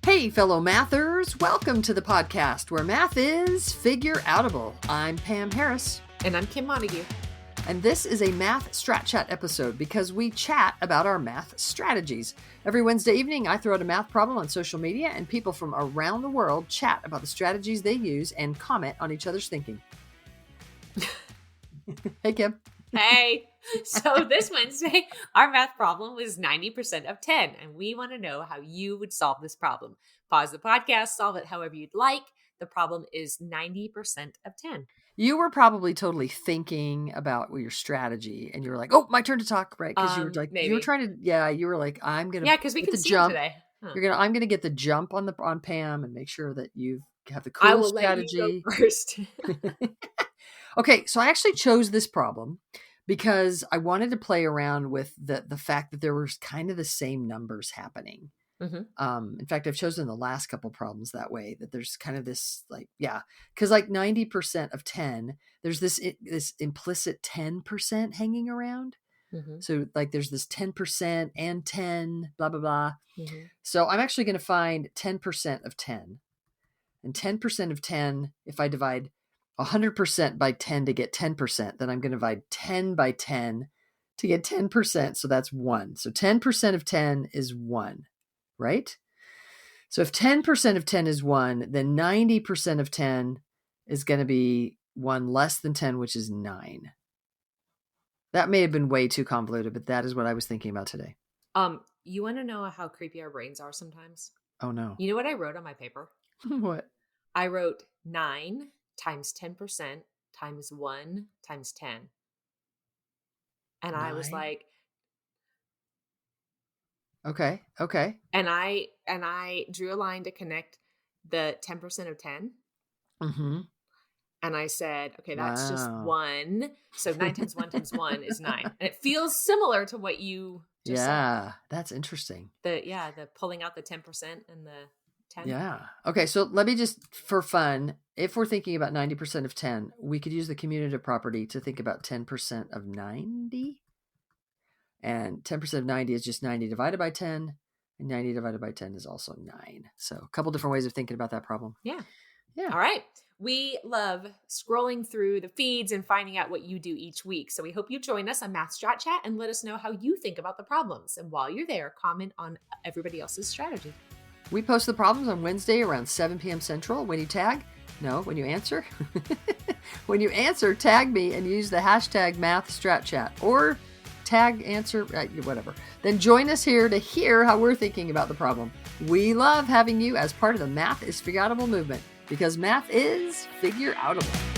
Hey, fellow mathers, welcome to the podcast where math is figure-outable. I'm Pam Harris. And I'm Kim Montague. And this is a Math Strat Chat episode because we chat about our math strategies. Every Wednesday evening, I throw out a math problem on social media and people from around the world chat about the strategies they use and comment on each other's thinking. Hey, Kim. Hey. So this Wednesday, our math problem was 90% of 10, and we want to know how you would solve this problem. Pause the podcast, solve it however you'd like. The problem is 90% of 10. You were probably totally thinking about your strategy, and you were like, "Oh, my turn to talk," right? Because you were like, maybe. you were trying to, you were like, "I'm gonna, because we can see jump today. Huh. I'm gonna get the jump on Pam and make sure that you have the I cool will strategy." let you go first. Okay, so I actually chose this problem because I wanted to play around with the fact that there was kind of the same numbers happening. Mm-hmm. In fact, I've chosen the last couple problems that way, that there's kind of this because like 90% of 10, there's this implicit 10% hanging around. Mm-hmm. So like there's this 10% and 10, blah, blah, blah. Mm-hmm. So I'm actually going to find 10% of 10. And 10% of 10, if I divide 100% by 10 to get 10%, then I'm going to divide 10 by 10 to get 10%. So that's 1. So 10% of 10 is 1, right? So if 10% of 10 is 1, then 90% of 10 is going to be 1 less than 10, which is 9. That may have been way too convoluted, but that is what I was thinking about today. You want to know how creepy our brains are sometimes? Oh, no. You know what I wrote on my paper? What? I wrote 9 times 10% times 1 times 10. And 9? I was like, okay. And I drew a line to connect the 10% of 10. Mm-hmm. And I said, okay, that's just 1. So 9 times 1 times 1 is 9. And it feels similar to what you just said. Yeah, that's interesting. The pulling out the 10% and the 10. Yeah. Okay, so let me just, for fun, if we're thinking about 90% of 10, we could use the commutative property to think about 10% of 90. And 10% of 90 is just 90 divided by 10. And 90 divided by 10 is also 9. So a couple different ways of thinking about that problem. Yeah. All right. We love scrolling through the feeds and finding out what you do each week. So we hope you join us on Math Strat Chat and let us know how you think about the problems. And while you're there, comment on everybody else's strategy. We post the problems on Wednesday around 7 p.m. Central. When you answer. When you answer, tag me and use the hashtag MathStratChat or tag answer, whatever. Then join us here to hear how we're thinking about the problem. We love having you as part of the Math is Figure-Outable movement because math is figure-outable.